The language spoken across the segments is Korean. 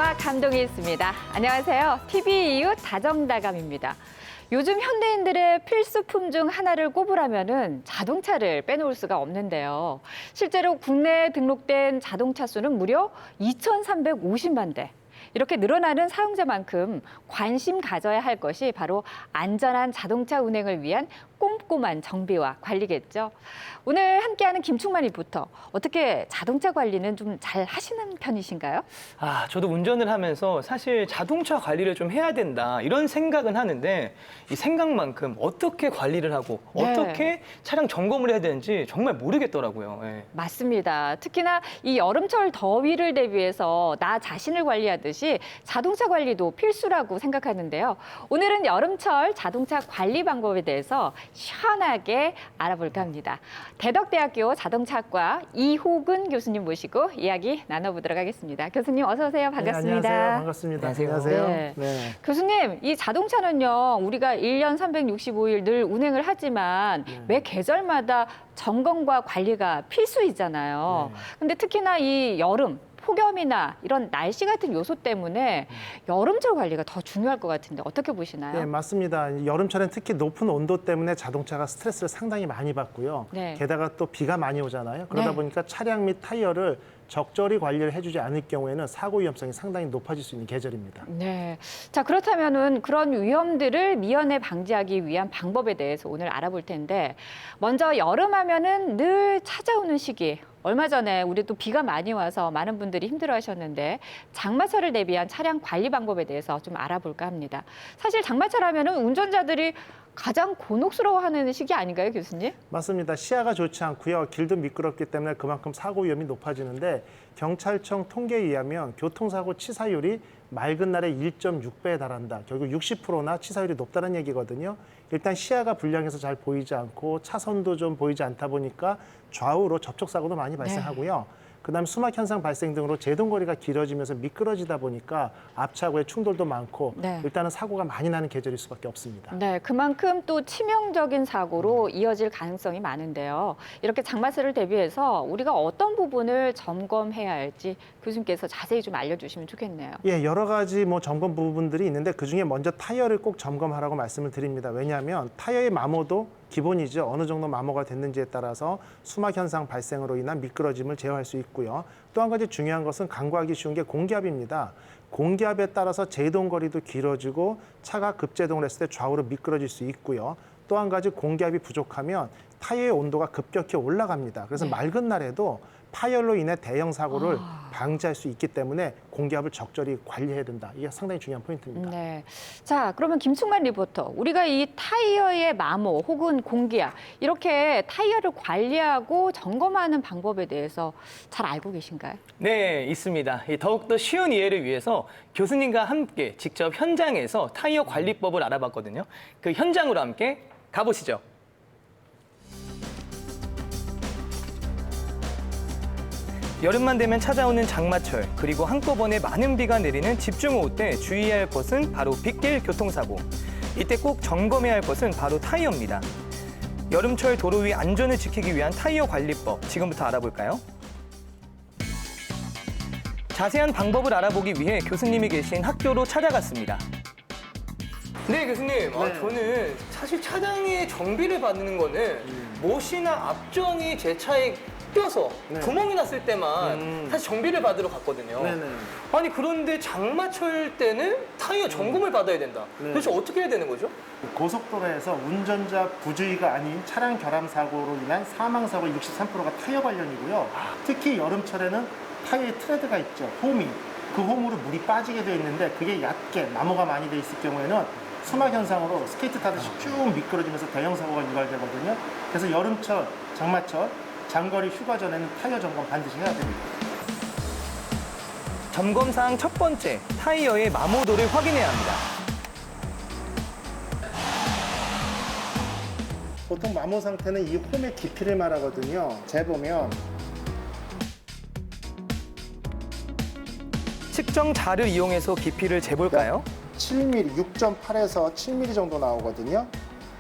정보와 감동이 있습니다. 안녕하세요. TV 이웃 다정다감입니다. 요즘 현대인들의 필수품 중 하나를 꼽으라면은 자동차를 빼놓을 수가 없는데요. 실제로 국내에 등록된 자동차 수는 무려 2,350만 대. 이렇게 늘어나는 사용자만큼 관심 가져야 할 것이 바로 안전한 자동차 운행을 위한 꼼꼼한 정비와 관리겠죠. 오늘 함께하는 김충만 리포터, 어떻게 자동차 관리는 좀 잘 하시는 편이신가요? 저도 운전을 하면서 사실 자동차 관리를 좀 해야 된다 이런 생각은 하는데 이 생각만큼 어떻게 관리를 하고 어떻게 차량 점검을 해야 되는지 정말 모르겠더라고요. 예. 맞습니다. 특히나 이 여름철 더위를 대비해서 나 자신을 관리하듯이 자동차 관리도 필수라고 생각하는데요. 오늘은 여름철 자동차 관리 방법에 대해서 시원하게 알아볼까 합니다. 대덕대학교 자동차과 이호근 교수님 모시고 이야기 나눠보도록 하겠습니다. 교수님 어서 오세요. 반갑습니다. 네, 안녕하세요. 반갑습니다. 안녕하세요. 네. 교수님, 이 자동차는요, 우리가 1년 365일 늘 운행을 하지만 매 계절마다 점검과 관리가 필수이잖아요. 근데 특히나 이 여름, 폭염이나 이런 날씨 같은 요소 때문에 여름철 관리가 더 중요할 것 같은데 어떻게 보시나요? 네, 맞습니다. 여름철엔 특히 높은 온도 때문에 자동차가 스트레스를 상당히 많이 받고요. 네. 게다가 또 비가 많이 오잖아요. 그러다 네. 보니까 차량 및 타이어를 적절히 관리를 해주지 않을 경우에는 사고 위험성이 상당히 높아질 수 있는 계절입니다. 네. 자, 그렇다면은 그런 위험들을 미연에 방지하기 위한 방법에 대해서 오늘 알아볼 텐데, 먼저 여름 하면은 늘 찾아오는 시기. 얼마 전에 우리 또 비가 많이 와서 많은 분들이 힘들어하셨는데 장마철을 대비한 차량 관리 방법에 대해서 좀 알아볼까 합니다. 사실 장마철 하면은 운전자들이 가장 곤혹스러워하는 시기 아닌가요, 교수님? 맞습니다. 시야가 좋지 않고요. 길도 미끄럽기 때문에 그만큼 사고 위험이 높아지는데 경찰청 통계에 의하면 교통사고 치사율이 맑은 날에 1.6배에 달한다. 결국 60%나 치사율이 높다는 얘기거든요. 일단 시야가 불량해서 잘 보이지 않고 차선도 좀 보이지 않다 보니까 좌우로 접촉사고도 많이 발생하고요. 그다음 수막 현상 발생 등으로 제동거리가 길어지면서 미끄러지다 보니까 앞차고의 충돌도 많고 일단은 사고가 많이 나는 계절일 수밖에 없습니다. 네, 그만큼 또 치명적인 사고로 이어질 가능성이 많은데요. 이렇게 장마철을 대비해서 우리가 어떤 부분을 점검해야 할지 교수님께서 자세히 좀 알려주시면 좋겠네요. 예, 여러 가지 점검 부분들이 있는데 그중에 먼저 타이어를 꼭 점검하라고 말씀을 드립니다. 왜냐하면 타이어의 마모도 기본이죠. 어느 정도 마모가 됐는지에 따라서 수막 현상 발생으로 인한 미끄러짐을 제어할 수 있고요. 또 한 가지 중요한 것은 간과하기 쉬운 게 공기압입니다. 공기압에 따라서 제동거리도 길어지고 차가 급제동을 했을 때 좌우로 미끄러질 수 있고요. 또 한 가지 공기압이 부족하면 타이어의 온도가 급격히 올라갑니다. 그래서 맑은 날에도 파열로 인해 대형 사고를 방지할 수 있기 때문에 공기압을 적절히 관리해야 된다. 이게 상당히 중요한 포인트입니다. 네. 자, 그러면 김충만 리포터, 우리가 이 타이어의 마모 혹은 공기압, 이렇게 타이어를 관리하고 점검하는 방법에 대해서 잘 알고 계신가요? 네, 있습니다. 더욱더 쉬운 이해를 위해서 교수님과 함께 직접 현장에서 타이어 관리법을 알아봤거든요. 그 현장으로 함께 가보시죠. 여름만 되면 찾아오는 장마철, 그리고 한꺼번에 많은 비가 내리는 집중호우 때 주의해야 할 것은 바로 빗길 교통사고. 이때 꼭 점검해야 할 것은 바로 타이어입니다. 여름철 도로 위 안전을 지키기 위한 타이어 관리법, 지금부터 알아볼까요? 자세한 방법을 알아보기 위해 교수님이 계신 학교로 찾아갔습니다. 네, 교수님. 저는 사실 차량의 정비를 받는 거는 못이나 앞전이 제 차에 껴서 구멍이 났을 때만 사실 정비를 받으러 갔거든요. 아니 그런데 장마철 때는 타이어 점검을 받아야 된다. 도대체 어떻게 해야 되는 거죠? 고속도로에서 운전자 부주의가 아닌 차량 결함 사고로 인한 사망 사고 63%가 타이어 관련이고요. 특히 여름철에는 타이어에 트레드가 있죠. 홈이. 그 홈으로 물이 빠지게 되어 있는데 그게 얕게 마모가 많이 돼 있을 경우에는 수막 현상으로 스케이트 타듯이 쭉 미끄러지면서 대형 사고가 유발되거든요. 그래서 여름철, 장마철 장거리 휴가 전에는 타이어 점검 반드시 해야 됩니다. 점검사항 첫 번째, 타이어의 마모도를 확인해야 합니다. 보통 마모 상태는 이 홈의 깊이를 말하거든요. 재보면 측정자를 이용해서 깊이를 재볼까요? 7mm, 6.8에서 7mm 정도 나오거든요.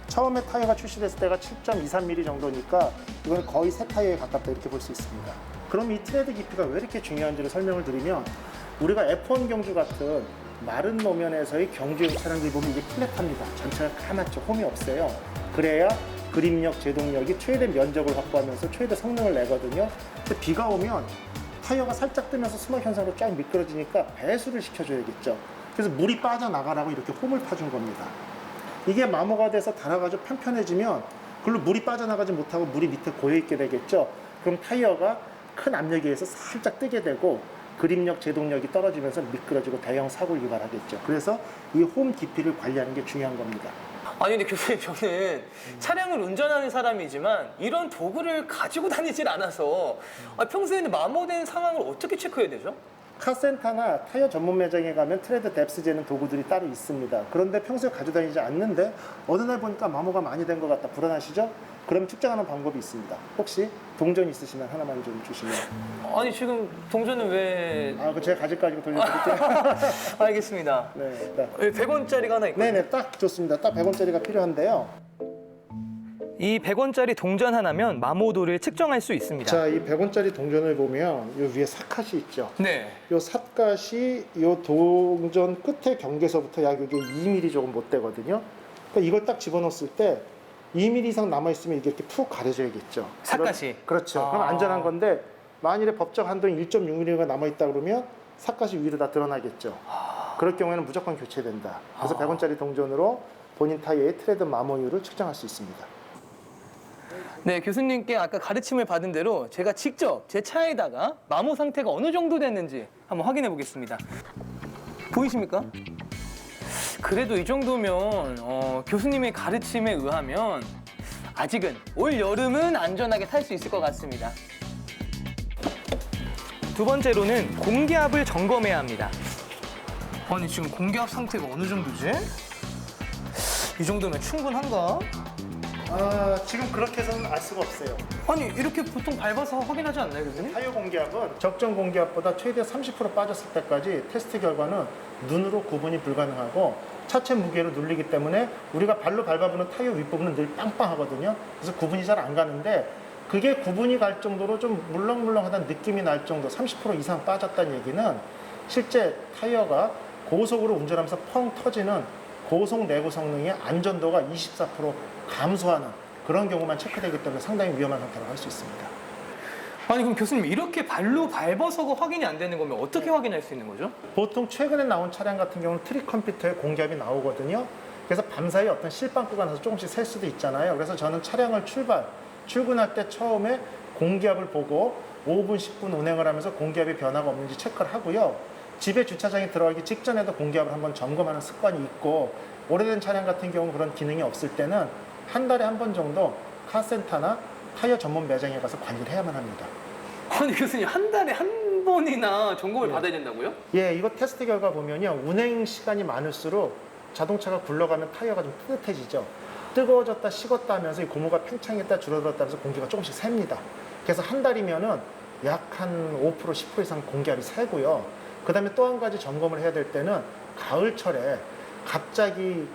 처음에 타이어가 출시됐을 때가 7.23mm 정도니까 이건 거의 새 타이어에 가깝다 이렇게 볼 수 있습니다. 그럼 이 트레드 깊이가 왜 이렇게 중요한지를 설명을 드리면 우리가 F1 경주 같은 마른 노면에서의 경주용 차량들 보면 이게 플랫합니다. 전체가 까맣죠. 홈이 없어요. 그래야 그립력, 제동력이 최대 면적을 확보하면서 최대 성능을 내거든요. 근데 비가 오면 타이어가 살짝 뜨면서 수막 현상으로 쫙 미끄러지니까 배수를 시켜줘야겠죠. 그래서 물이 빠져나가라고 이렇게 홈을 파준 겁니다. 이게 마모가 돼서 닳아가지고 편편해지면 그걸로 물이 빠져나가지 못하고 물이 밑에 고여있게 되겠죠. 그럼 타이어가 큰 압력에 의해서 살짝 뜨게 되고 그립력, 제동력이 떨어지면서 미끄러지고 대형 사고를 유발하겠죠. 그래서 이 홈 깊이를 관리하는 게 중요한 겁니다. 아니 근데 교수님 저는 차량을 운전하는 사람이지만 이런 도구를 가지고 다니질 않아서 평소에는 마모된 상황을 어떻게 체크해야 되죠? 카센터나 타이어 전문 매장에 가면 트레드 뎁스 재는 도구들이 따로 있습니다. 그런데 평소에 가지고 다니지 않는데 어느 날 보니까 마모가 많이 된 것 같다. 불안하시죠? 그럼 측정하는 방법이 있습니다. 혹시 동전 있으시면 하나만 좀 주시면. 아니 지금 동전은 왜... 그 제가 가질 가지고 돌려드릴게요. 알겠습니다. 네, 네. 100원짜리가 하나 있거든요. 네네, 딱 좋습니다. 딱 100원짜리가 필요한데요. 이 100원짜리 동전 하나면 마모도를 측정할 수 있습니다. 자, 이 100원짜리 동전을 보면 이 위에 삿갓이 있죠. 네. 이 삿갓이 이 동전 끝에 경계서부터 약 이게 2mm 조금 못 되거든요. 그러니까 이걸 딱 집어넣었을 때 2mm 이상 남아있으면 이게 이렇게 푹 가려져야겠죠. 삿갓이? 그렇죠. 그럼 안전한 건데 만일에 법정 한도인 1.6mm가 남아있다 그러면 삿갓이 위로 다 드러나겠죠. 그럴 경우에는 무조건 교체된다. 그래서 100원짜리 동전으로 본인 타이어의 트레드 마모율을 측정할 수 있습니다. 네, 교수님께 아까 가르침을 받은 대로 제가 직접 제 차에다가 마모 상태가 어느 정도 됐는지 한번 확인해 보겠습니다. 보이십니까? 그래도 이 정도면 교수님의 가르침에 의하면 아직은 올 여름은 안전하게 탈 수 있을 것 같습니다. 두 번째로는 공기압을 점검해야 합니다. 아니 지금 공기압 상태가 어느 정도지? 이 정도면 충분한가? 지금 그렇게 해서는 알 수가 없어요. 아니 이렇게 보통 밟아서 확인하지 않나요, 교수님? 타이어 공기압은 적정 공기압보다 최대 30% 빠졌을 때까지 테스트 결과는 눈으로 구분이 불가능하고 차체 무게로 눌리기 때문에 우리가 발로 밟아보는 타이어 윗부분은 늘 빵빵하거든요. 그래서 구분이 잘 안 가는데 그게 구분이 갈 정도로 좀 물렁물렁하다는 느낌이 날 정도 30% 이상 빠졌다는 얘기는 실제 타이어가 고속으로 운전하면서 펑 터지는 고속 내구 성능의 안전도가 24% 감소하는 그런 경우만 체크되기 때문에 상당히 위험한 상태라고 할 수 있습니다. 아니 그럼 교수님 이렇게 발로 밟아서가 확인이 안 되는 거면 어떻게 확인할 수 있는 거죠? 보통 최근에 나온 차량 같은 경우는 트릭 컴퓨터에 공기압이 나오거든요. 그래서 밤사이 어떤 실방 구간에서 조금씩 셀 수도 있잖아요. 그래서 저는 차량을 출근할 때 처음에 공기압을 보고 5분, 10분 운행을 하면서 공기압의 변화가 없는지 체크를 하고요. 집에 주차장에 들어가기 직전에도 공기압을 한번 점검하는 습관이 있고 오래된 차량 같은 경우는 그런 기능이 없을 때는 한 달에 한 번 정도 카센터나 타이어 전문 매장에 가서 관리를 해야만 합니다. 아니 교수님 한 달에 한 번이나 점검을 받아야 된다고요? 예, 이거 테스트 결과 보면요. 운행 시간이 많을수록 자동차가 굴러가면 타이어가 좀 뜨뜻해지죠. 뜨거워졌다 식었다 하면서 이 고무가 팽창했다 줄어들었다 하면서 공기가 조금씩 셉니다. 그래서 한 달이면은 약 한 5%, 10% 이상 공기압이 새고요. 그 다음에 또 한 가지 점검을 해야 될 때는 가을철에 갑자기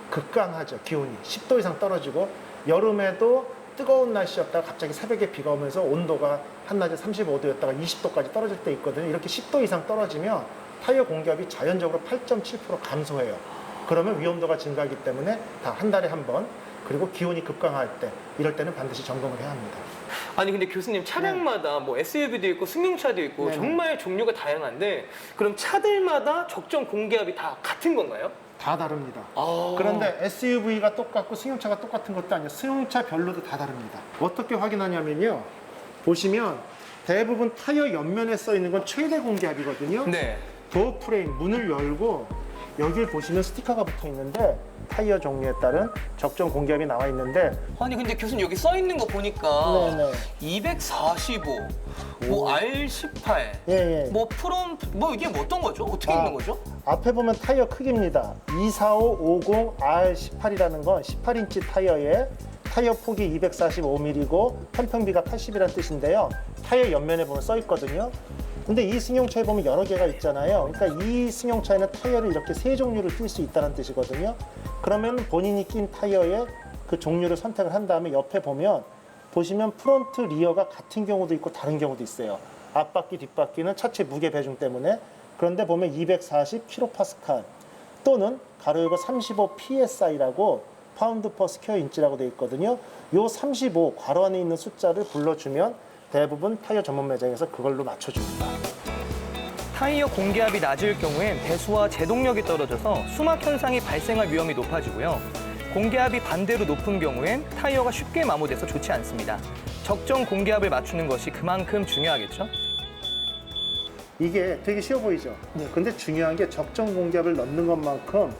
극강하죠. 기온이 10도 이상 떨어지고 여름에도 뜨거운 날씨였다가 갑자기 새벽에 비가 오면서 온도가 한낮에 35도였다가 20도까지 떨어질 때 있거든요. 이렇게 10도 이상 떨어지면 타이어 공기압이 자연적으로 8.7% 감소해요. 그러면 위험도가 증가하기 때문에 다 한 달에 한 번, 그리고 기온이 급강할 때 이럴 때는 반드시 점검을 해야 합니다. 아니 근데 교수님 차량마다 뭐 SUV도 있고 승용차도 있고 네. 정말 종류가 다양한데 그럼 차들마다 적정 공기압이 다 같은 건가요? 다 다릅니다. 아. 그런데 SUV가 똑같고 승용차가 똑같은 것도 아니에요. 승용차별로도 다 다릅니다. 어떻게 확인하냐면요. 보시면 대부분 타이어 옆면에 써 있는 건 최대 공기압이거든요. 네. 도어 프레임 문을 열고 여기를 보시면 스티커가 붙어 있는데 타이어 종류에 따른 적정 공기압이 나와 있는데 아니 근데 교수님 여기 써 있는 거 보니까 네네. 245, 뭐 R18, 예, 예. 뭐 프롬, 뭐 이게 뭐 어떤 거죠? 어떻게 아. 있는 거죠? 앞에 보면 타이어 크기입니다. 24550R18이라는 건 18인치 타이어에 타이어 폭이 245mm고 편평비가 80이라는 뜻인데요. 타이어 옆면에 보면 써 있거든요. 근데 이 승용차에 보면 여러 개가 있잖아요. 그러니까 이 승용차에는 타이어를 이렇게 세 종류를 낄 수 있다는 뜻이거든요. 그러면 본인이 낀 타이어의 그 종류를 선택을 한 다음에 옆에 보시면 프론트, 리어가 같은 경우도 있고 다른 경우도 있어요. 앞바퀴, 뒷바퀴는 차체 무게 배중 때문에 그런데 보면 240 킬로파스칼 또는 가로 열고 35 psi라고 파운드 퍼 스퀘어 인치라고 되어 있거든요. 요 35 괄호 안에 있는 숫자를 불러주면 대부분 타이어 전문 매장에서 그걸로 맞춰줍니다. 타이어 공기압이 낮을 경우엔 배수와 제동력이 떨어져서 수막 현상이 발생할 위험이 높아지고요. 공기압이 반대로 높은 경우엔 타이어가 쉽게 마모돼서 좋지 않습니다. 적정 공기압을 맞추는 것이 그만큼 중요하겠죠? 이게 되게 쉬워 보이죠? 근데 중요한 게 적정 공기압을 넣는 것만큼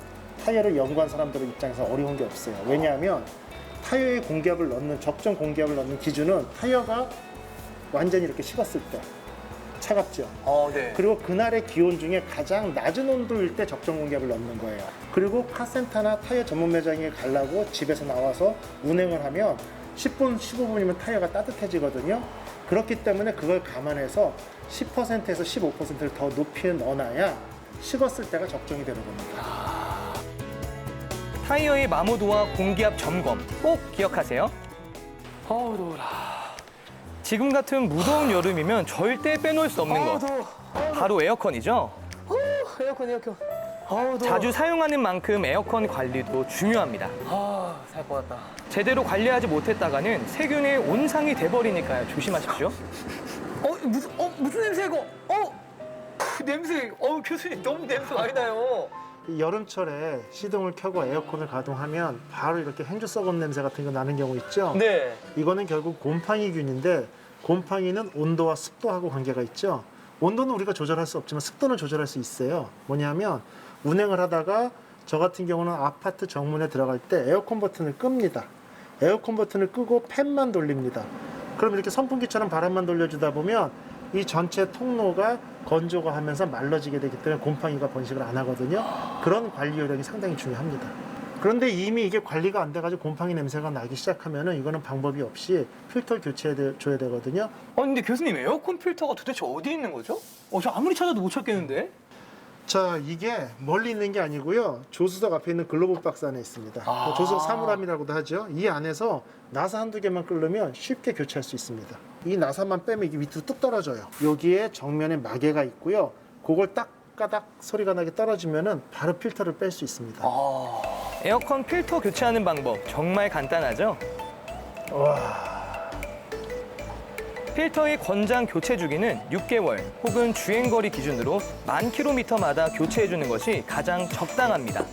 타이어를 연구한 사람들 입장에서 어려운 게 없어요. 왜냐하면 타이어의 공기압을 넣는 적정 공기압을 넣는 기준은 타이어가 완전히 이렇게 식었을 때 차갑죠. 네. 그리고 그날의 기온 중에 가장 낮은 온도일 때 적정 공기압을 넣는 거예요. 그리고 카센터나 타이어 전문 매장에 가려고 집에서 나와서 운행을 하면 10분, 15분이면 타이어가 따뜻해지거든요. 그렇기 때문에 그걸 감안해서 10%에서 15%를 더 높이 넣어놔야 식었을 때가 적정이 되는 겁니다. 타이어의 마모도와 공기압 점검 꼭 기억하세요. 더워라. 지금 같은 무더운 여름이면 절대 빼놓을 수 없는 것. 바로 에어컨이죠. 에어컨. 자주 사용하는 만큼 에어컨 관리도 중요합니다. 살 것 같다. 제대로 관리하지 못했다가는 세균의 온상이 돼버리니까요. 조심하십시오. 무슨 냄새 이거? 냄새. 교수님 너무 냄새 많이 나요. 이 여름철에 시동을 켜고 에어컨을 가동하면 바로 이렇게 행주 썩은 냄새 같은 거 나는 경우 있죠? 네. 이거는 결국 곰팡이균인데 곰팡이는 온도와 습도하고 관계가 있죠. 온도는 우리가 조절할 수 없지만 습도는 조절할 수 있어요. 뭐냐면 운행을 하다가 저 같은 경우는 아파트 정문에 들어갈 때 에어컨 버튼을 끕니다. 에어컨 버튼을 끄고 팬만 돌립니다. 그럼 이렇게 선풍기처럼 바람만 돌려주다 보면 이 전체 통로가 건조가 하면서 말라지게 되기 때문에 곰팡이가 번식을 안 하거든요. 그런 관리 요령이 상당히 중요합니다. 그런데 이미 이게 관리가 안 돼가지고 곰팡이 냄새가 나기 시작하면은 이거는 방법이 없이 필터 교체해줘야 되거든요. 근데 교수님 에어컨 필터가 도대체 어디 있는 거죠? 저 아무리 찾아도 못 찾겠는데? 자, 이게 멀리 있는 게 아니고요. 조수석 앞에 있는 글로브 박스 안에 있습니다. 조수석 사물함이라고도 하죠. 이 안에서 나사 한두 개만 끌려면 쉽게 교체할 수 있습니다. 이 나사만 빼면 이게 밑으로 뚝 떨어져요. 여기에 정면에 마개가 있고요. 그걸 딱 까닥 소리가 나게 떨어지면은 바로 필터를 뺄 수 있습니다. 에어컨 필터 교체하는 방법 정말 간단하죠? 필터의 권장 교체 주기는 6개월 혹은 주행거리 기준으로 10,000km마다 교체해주는 것이 가장 적당합니다.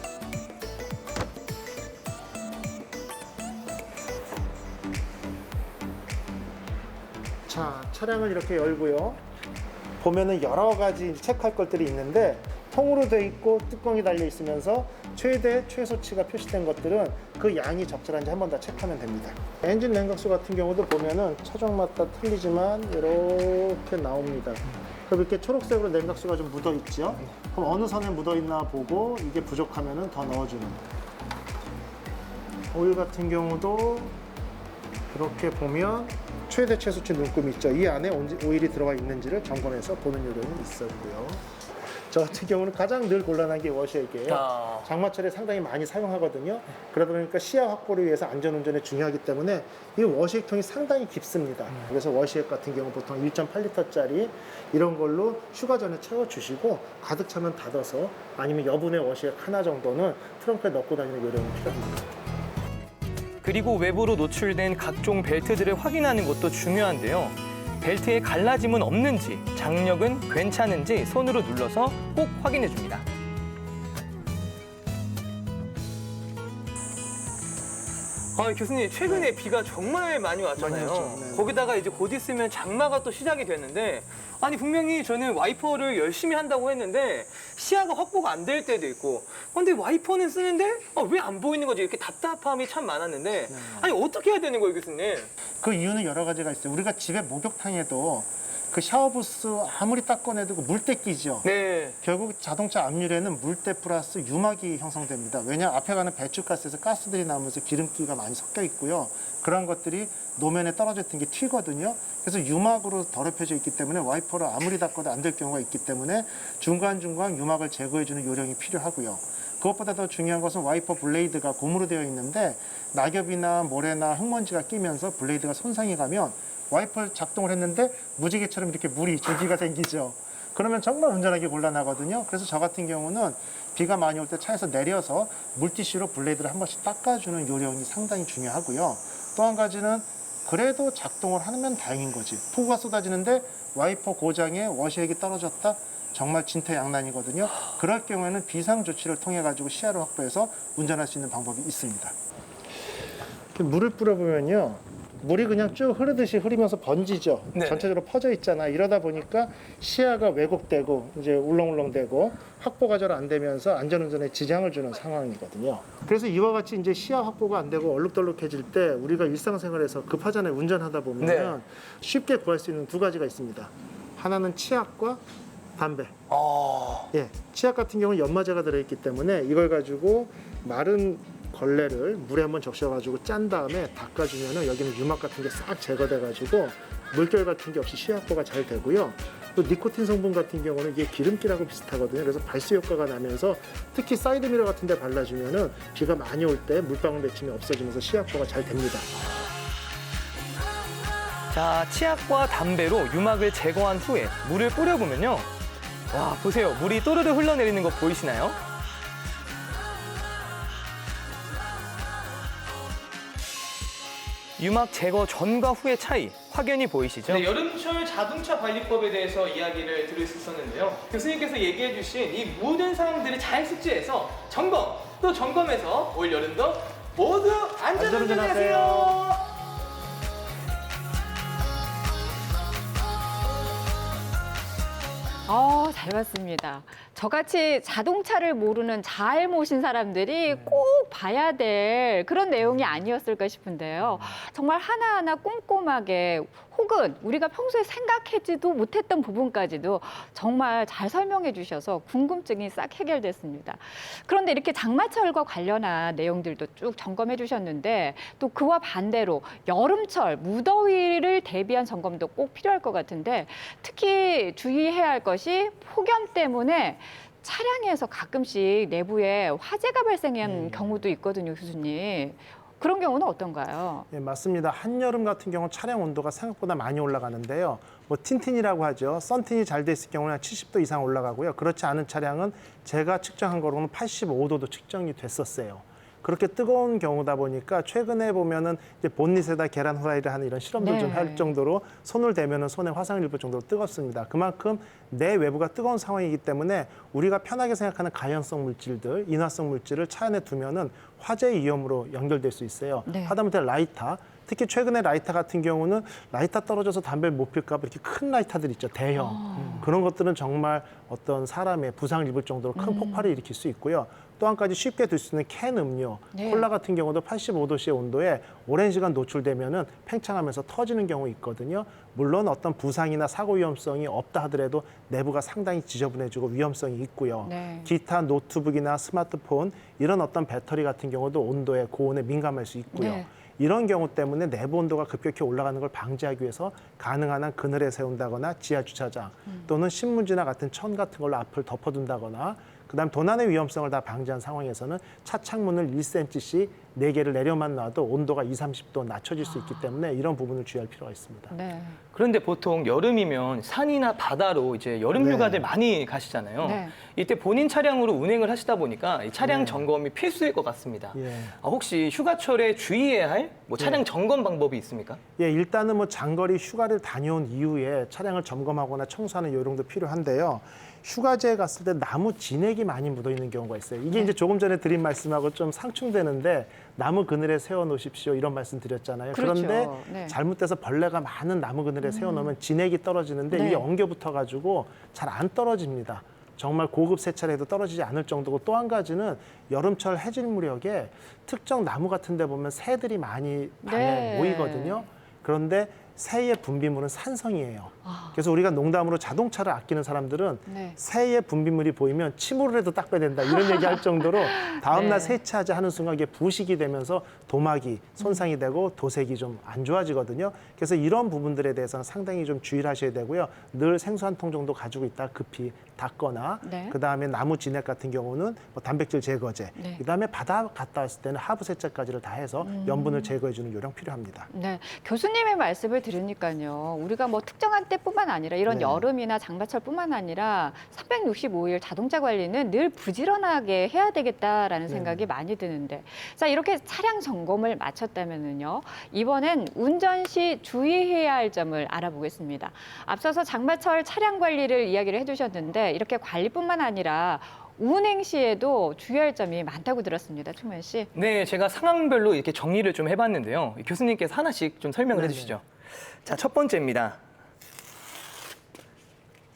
자, 차량을 이렇게 열고요. 보면은 여러 가지 체크할 것들이 있는데 통으로 돼 있고 뚜껑이 달려 있으면서 최대 최소치가 표시된 것들은 그 양이 적절한지 한 번 더 체크하면 됩니다. 엔진 냉각수 같은 경우도 보면은 차종마다 틀리지만 이렇게 나옵니다. 그럼 이렇게 초록색으로 냉각수가 좀 묻어 있죠. 그럼 어느 선에 묻어 있나 보고 이게 부족하면은 더 넣어주는 거예요. 오일 같은 경우도 이렇게 보면 최대 최소치 눈금이 있죠. 이 안에 오일이 들어가 있는지를 점검해서 보는 요령이 있었고요. 저 같은 경우는 가장 늘 곤란한 게 워시액이에요. 장마철에 상당히 많이 사용하거든요. 그러다 보니까 시야 확보를 위해서 안전운전에 중요하기 때문에 이 워시액통이 상당히 깊습니다. 그래서 워시액 같은 경우 보통 1.8리터짜리 이런 걸로 휴가 전에 채워주시고 가득 차면 닫아서 아니면 여분의 워시액 하나 정도는 트렁크에 넣고 다니는 요령이 필요합니다. 그리고 외부로 노출된 각종 벨트들을 확인하는 것도 중요한데요. 벨트에 갈라짐은 없는지, 장력은 괜찮은지 손으로 눌러서 꼭 확인해 줍니다. 교수님 최근에 비가 정말 많이 왔잖아요. 많이 왔죠. 네. 거기다가 이제 곧 있으면 장마가 또 시작이 됐는데 분명히 저는 와이퍼를 열심히 한다고 했는데 시야가 확보가 안 될 때도 있고 근데 와이퍼는 쓰는데 왜 안 보이는 거지? 이렇게 답답함이 참 많았는데 어떻게 해야 되는 거예요, 교수님? 그 이유는 여러 가지가 있어요. 우리가 집에 목욕탕에도 그 샤워부스 아무리 닦아내도 그 물때 끼죠. 네. 결국 자동차 앞유리에는 물때 플러스 유막이 형성됩니다. 왜냐 앞에 가는 배출가스에서 가스들이 나오면서 기름기가 많이 섞여 있고요. 그런 것들이 노면에 떨어져 있던 게 튀거든요. 그래서 유막으로 더럽혀져 있기 때문에 와이퍼를 아무리 닦아도 안 될 경우가 있기 때문에 중간중간 유막을 제거해주는 요령이 필요하고요. 그것보다 더 중요한 것은 와이퍼 블레이드가 고무로 되어 있는데 낙엽이나 모래나 흙먼지가 끼면서 블레이드가 손상이 가면 와이퍼 작동을 했는데 무지개처럼 이렇게 물이 줄기가 생기죠. 그러면 정말 운전하기 곤란하거든요. 그래서 저 같은 경우는 비가 많이 올 때 차에서 내려서 물티슈로 블레이드를 한 번씩 닦아주는 요령이 상당히 중요하고요. 또 한 가지는 그래도 작동을 하면 다행인 거지. 폭우가 쏟아지는데 와이퍼 고장에 워시액이 떨어졌다? 정말 진퇴양난이거든요. 그럴 경우에는 비상조치를 통해 가지고 시야를 확보해서 운전할 수 있는 방법이 있습니다. 물을 뿌려보면요. 물이 그냥 쭉 흐르듯이 흐르면서 번지죠. 네. 전체적으로 퍼져 있잖아. 이러다 보니까 시야가 왜곡되고 이제 울렁울렁되고 확보가 잘 안 되면서 안전운전에 지장을 주는 상황이거든요. 그래서 이와 같이 이제 시야 확보가 안 되고 얼룩덜룩해질 때 우리가 일상생활에서 급하잖아요. 운전하다 보면 네. 쉽게 구할 수 있는 두 가지가 있습니다. 하나는 치약과 담배. 예, 치약 같은 경우는 연마제가 들어있기 때문에 이걸 가지고 마른 걸레를 물에 한번 적셔가지고 짠 다음에 닦아주면은 여기는 유막 같은 게 싹 제거돼가지고 물결 같은 게 없이 시야 확보가 잘 되고요. 또 니코틴 성분 같은 경우는 이게 기름기라고 비슷하거든요. 그래서 발수 효과가 나면서 특히 사이드미러 같은 데 발라주면은 비가 많이 올 때 물방울 맺힘이 없어지면서 시야 확보가 잘 됩니다. 자, 치약과 담배로 유막을 제거한 후에 물을 뿌려보면요. 와, 보세요. 물이 또르르 흘러내리는 거 보이시나요? 유막 제거 전과 후의 차이 확연히 보이시죠? 네, 여름철 자동차 관리법에 대해서 이야기를 들을 수 있었는데요. 교수님께서 얘기해 주신 이 모든 상황들을 잘 숙지해서 점검, 또 점검해서 올 여름도 모두 안전운전하세요. 잘 봤습니다. 저같이 자동차를 모르는 잘 모신 사람들이 꼭 봐야 될 그런 내용이 아니었을까 싶은데요. 정말 하나하나 꼼꼼하게 혹은 우리가 평소에 생각하지도 못했던 부분까지도 정말 잘 설명해 주셔서 궁금증이 싹 해결됐습니다. 그런데 이렇게 장마철과 관련한 내용들도 쭉 점검해 주셨는데 또 그와 반대로 여름철 무더위를 대비한 점검도 꼭 필요할 것 같은데 특히 주의해야 할 것이 폭염 때문에 차량에서 가끔씩 내부에 화재가 발생한 경우도 있거든요, 교수님. 그런 경우는 어떤가요? 예, 맞습니다. 한여름 같은 경우 차량 온도가 생각보다 많이 올라가는데요. 뭐 틴틴이라고 하죠. 썬틴이 잘 돼 있을 경우는 70도 이상 올라가고요. 그렇지 않은 차량은 제가 측정한 거로는 85도도 측정이 됐었어요. 그렇게 뜨거운 경우다 보니까 최근에 보면은 이제 본닛에다 계란 후라이를 하는 이런 실험들 좀 할 정도로 손을 대면은 손에 화상을 입을 정도로 뜨겁습니다. 그만큼 내 외부가 뜨거운 상황이기 때문에 우리가 편하게 생각하는 가연성 물질들, 인화성 물질을 차 안에 두면은 화재 위험으로 연결될 수 있어요. 네. 하다못해 라이터, 특히 최근에 라이터 같은 경우는 라이터 떨어져서 담배를 못 필까 봐 이렇게 큰 라이터들 있죠, 대형. 그런 것들은 정말 어떤 사람의 부상을 입을 정도로 큰 폭발을 일으킬 수 있고요. 또 한 가지 쉽게 들 수 있는 캔 음료, 네. 콜라 같은 경우도 85도씨의 온도에 오랜 시간 노출되면은 팽창하면서 터지는 경우 있거든요. 물론 어떤 부상이나 사고 위험성이 없다 하더라도 내부가 상당히 지저분해지고 위험성이 있고요. 네. 기타 노트북이나 스마트폰 이런 어떤 배터리 같은 경우도 온도에 고온에 민감할 수 있고요. 네. 이런 경우 때문에 내부 온도가 급격히 올라가는 걸 방지하기 위해서 가능한 한 그늘에 세운다거나 지하 주차장 또는 신문지나 같은 천 같은 걸로 앞을 덮어둔다거나 그다음 도난의 위험성을 다 방지한 상황에서는 차 창문을 1cm씩 4개를 내려만 놔도 온도가 20, 30도 낮춰질 수 있기 때문에 이런 부분을 주의할 필요가 있습니다. 네. 그런데 보통 여름이면 산이나 바다로 이제 여름 네. 휴가들 많이 가시잖아요. 네. 이때 본인 차량으로 운행을 하시다 보니까 이 차량 점검이 필수일 것 같습니다. 예. 혹시 휴가철에 주의해야 할 뭐 차량 점검 방법이 있습니까? 예, 일단은 뭐 장거리 휴가를 다녀온 이후에 차량을 점검하거나 청소하는 요령도 필요한데요. 휴가지에 갔을 때 나무 진액이 많이 묻어 있는 경우가 있어요. 이게 이제 조금 전에 드린 말씀하고 좀 상충되는데 나무 그늘에 세워 놓으십시오 이런 말씀 드렸잖아요. 그렇죠. 그런데 네. 잘못돼서 벌레가 많은 나무 그늘에 세워 놓으면 진액이 떨어지는데 네. 이게 엉겨 붙어 가지고 잘 안 떨어집니다. 정말 고급 세차를 해도 떨어지지 않을 정도고 또 한 가지는 여름철 해질 무렵에 특정 나무 같은 데 보면 새들이 많이 밤에 네. 모이거든요. 그런데 새의 분비물은 산성이에요. 그래서 우리가 농담으로 자동차를 아끼는 사람들은 네. 새의 분비물이 보이면 침으로 해도 닦아야 된다 이런 얘기할 정도로 다음날 네. 세차하자 하는 순간 이게 부식이 되면서 도막이 손상이 되고 도색이 좀 안 좋아지거든요. 그래서 이런 부분들에 대해서는 상당히 좀 주의를 하셔야 되고요. 늘 생수 한 통 정도 가지고 있다 급히 닦거나 네. 그다음에 나무 진액 같은 경우는 뭐 단백질 제거제 네. 그다음에 바다 갔다 왔을 때는 하부 세차까지를 다 해서 염분을 제거해 주는 요령 필요합니다. 네, 교수님의 말씀을 들으니까요. 우리가 뭐 특정한 때뿐만 아니라 이런 네. 여름이나 장마철뿐만 아니라 365일 자동차 관리는 늘 부지런하게 해야 되겠다라는 생각이 많이 드는데, 자, 이렇게 차량 점검을 마쳤다면은요, 이번엔 운전 시 주의해야 할 점을 알아보겠습니다. 앞서서 장마철 차량 관리를 이야기를 해주셨는데, 이렇게 관리뿐만 아니라 운행 시에도 주의할 점이 많다고 들었습니다. 총면 씨. 네, 제가 상황별로 이렇게 정리를 좀 해봤는데요. 교수님께서 하나씩 좀 설명을 해주시죠. 자, 첫 번째입니다.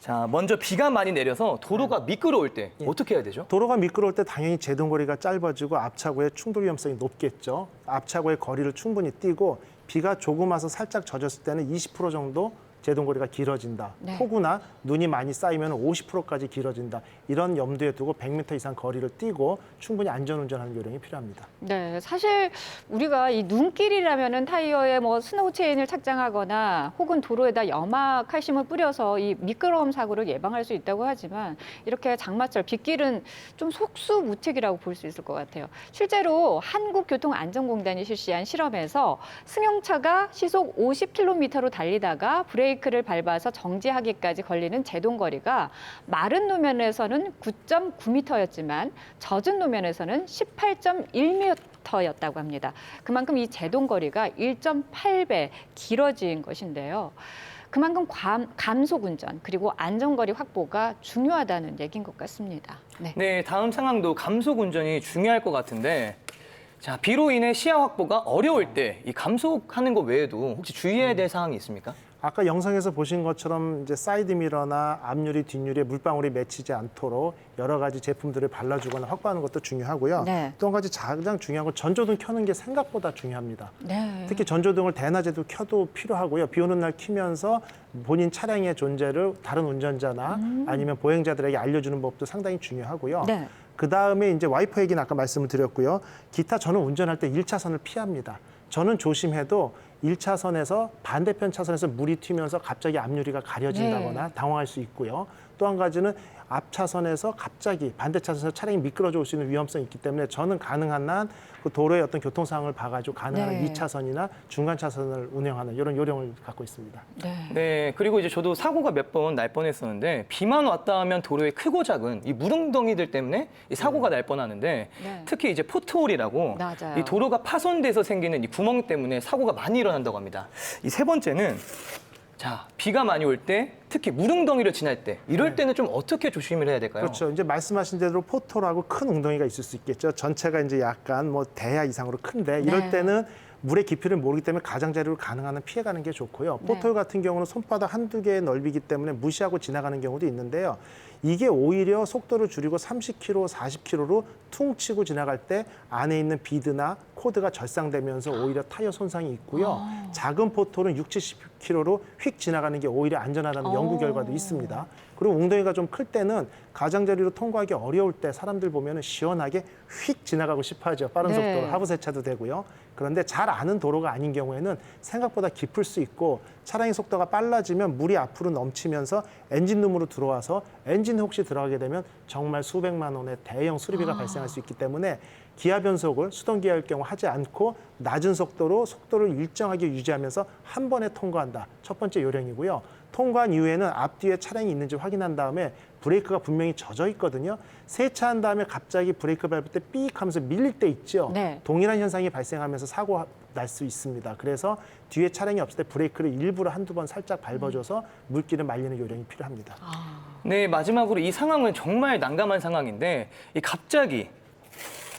자, 먼저 비가 많이 내려서 도로가 미끄러울 때 어떻게 해야 되죠? 도로가 미끄러울 때 당연히 제동거리가 짧아지고 앞차고의 충돌 위험성이 높겠죠. 앞차고의 거리를 충분히 뛰고 비가 조금 와서 살짝 젖었을 때는 20% 정도 제동거리가 길어진다. 네. 폭우나 눈이 많이 쌓이면 50%까지 길어진다. 이런 염두에 두고 100m 이상 거리를 뛰고 충분히 안전운전하는 요령이 필요합니다. 네, 사실 우리가 이 눈길이라면은 타이어에 뭐 스노우 체인을 착장하거나 혹은 도로에다 염화 칼슘을 뿌려서 이 미끄러움 사고를 예방할 수 있다고 하지만, 이렇게 장마철 빗길은 좀 속수무책이라고 볼 수 있을 것 같아요. 실제로 한국교통안전공단이 실시한 실험에서 승용차가 시속 50km로 달리다가 브레이크를 밟아서 정지하기까지 걸리는 제동거리가 마른 노면에서는 9.9m였지만 젖은 노면에서는 18.1m였다고 합니다. 그만큼 이 제동거리가 1.8배 길어진 것인데요. 그만큼 감속 운전 그리고 안전거리 확보가 중요하다는 얘기인 것 같습니다. 네. 네, 다음 상황도 감속 운전이 중요할 것 같은데, 자, 비로 인해 시야 확보가 어려울 때 이 감속하는 것 외에도 혹시 주의해야 될 사항이 있습니까? 아까 영상에서 보신 것처럼 이제 사이드 미러나 앞유리, 뒷유리에 물방울이 맺히지 않도록 여러 가지 제품들을 발라주거나 확보하는 것도 중요하고요. 네. 또 한 가지 가장 중요한 건 전조등 켜는 게 생각보다 중요합니다. 네. 특히 전조등을 대낮에도 켜도 필요하고요. 비 오는 날 켜면서 본인 차량의 존재를 다른 운전자나 아니면 보행자들에게 알려주는 법도 상당히 중요하고요. 네. 그다음에 이제 와이퍼 얘기는 아까 말씀을 드렸고요. 기타 저는 운전할 때 1차선을 피합니다. 저는 조심해도 1차선에서 반대편 차선에서 물이 튀면서 갑자기 앞유리가 가려진다거나 당황할 수 있고요. 또 한 가지는 앞차선에서 갑자기 반대 차선에서 차량이 미끄러져 올 수 있는 위험성이 있기 때문에 저는 가능한 한 그 도로의 어떤 교통 상황을 봐가지고 가능한 한 네. 2차선이나 중간 차선을 운행하는 이런 요령을 갖고 있습니다. 네. 네, 그리고 이제 저도 사고가 몇 번 날 뻔했었는데, 비만 왔다 하면 도로에 크고 작은 이 무릉덩이들 때문에 이 사고가 날 뻔하는데, 네. 특히 이제 포트홀이라고 맞아요. 이 도로가 파손돼서 생기는 이 구멍 때문에 사고가 많이 일어난다고 합니다. 이 세 번째는, 자, 비가 많이 올 때, 특히 무릉덩이를 지날 때, 이럴 때는 좀 어떻게 조심을 해야 될까요? 그렇죠. 이제 말씀하신 대로 포토라고 큰 웅덩이가 있을 수 있겠죠. 전체가 이제 약간 뭐 대야 이상으로 큰데 이럴 네. 때는 물의 깊이를 모르기 때문에 가장자리로 가능한 한 피해가는 게 좋고요. 포토 같은 경우는 손바닥 한두 개의 넓이기 때문에 무시하고 지나가는 경우도 있는데요. 이게 오히려 속도를 줄이고 30km, 40km로 퉁 치고 지나갈 때 안에 있는 비드나 코드가 절상되면서 오히려 타이어 손상이 있고요. 작은 포토는 60, 70km로 휙 지나가는 게 오히려 안전하다는 연구 결과도 있습니다. 그리고 웅덩이가 좀 클 때는 가장자리로 통과하기 어려울 때 사람들 보면은 시원하게 휙 지나가고 싶어 하죠. 빠른 네. 속도로 하부 세차도 되고요. 그런데 잘 아는 도로가 아닌 경우에는 생각보다 깊을 수 있고 차량의 속도가 빨라지면 물이 앞으로 넘치면서 엔진룸으로 들어와서 엔진에 혹시 들어가게 되면 정말 수백만 원의 대형 수리비가 발생할 수 있기 때문에 기아 변속을 수동 기아일 경우 하지 않고 낮은 속도로 속도를 일정하게 유지하면서 한 번에 통과한다. 첫 번째 요령이고요. 통과한 이후에는 앞뒤에 차량이 있는지 확인한 다음에 브레이크가 분명히 젖어 있거든요. 세차한 다음에 갑자기 브레이크 밟을 때 삐익 하면서 밀릴 때 있죠. 네. 동일한 현상이 발생하면서 사고가 날 수 있습니다. 그래서 뒤에 차량이 없을 때 브레이크를 일부러 한두 번 살짝 밟아줘서 물기를 말리는 요령이 필요합니다. 네, 마지막으로 이 상황은 정말 난감한 상황인데, 이 갑자기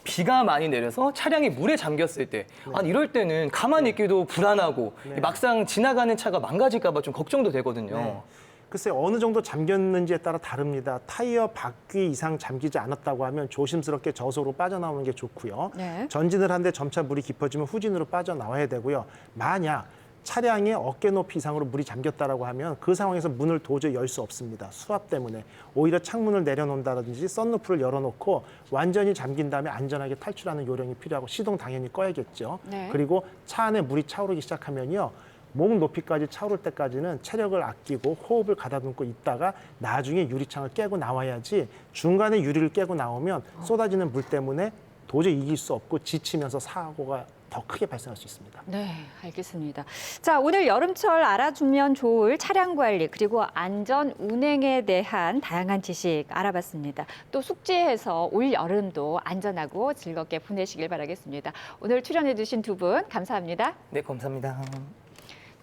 비가 많이 내려서 차량이 물에 잠겼을 때, 아니 이럴 때는 가만히 있기도 불안하고 막상 지나가는 차가 망가질까 봐 좀 걱정도 되거든요. 네. 글쎄 어느 정도 잠겼는지에 따라 다릅니다. 타이어 바퀴 이상 잠기지 않았다고 하면 조심스럽게 저속으로 빠져나오는 게 좋고요. 네. 전진을 하는데 점차 물이 깊어지면 후진으로 빠져나와야 되고요. 만약 차량의 어깨 높이 이상으로 물이 잠겼다라고 하면 그 상황에서 문을 도저히 열 수 없습니다. 수압 때문에. 오히려 창문을 내려놓는다든지 썬루프를 열어놓고 완전히 잠긴 다음에 안전하게 탈출하는 요령이 필요하고 시동 당연히 꺼야겠죠. 네. 그리고 차 안에 물이 차오르기 시작하면요. 목 높이까지 차오를 때까지는 체력을 아끼고 호흡을 가다듬고 있다가 나중에 유리창을 깨고 나와야지 중간에 유리를 깨고 나오면 쏟아지는 물 때문에 도저히 이길 수 없고 지치면서 사고가 더 크게 발생할 수 있습니다. 네, 알겠습니다. 자, 오늘 여름철 알아주면 좋을 차량 관리 그리고 안전 운행에 대한 다양한 지식 알아봤습니다. 또 숙지해서 올 여름도 안전하고 즐겁게 보내시길 바라겠습니다. 오늘 출연해주신 두 분 감사합니다. 네, 감사합니다.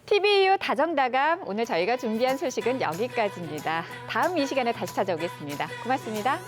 TVU 다정다감 오늘 저희가 준비한 소식은 여기까지입니다. 다음 이 시간에 다시 찾아오겠습니다. 고맙습니다.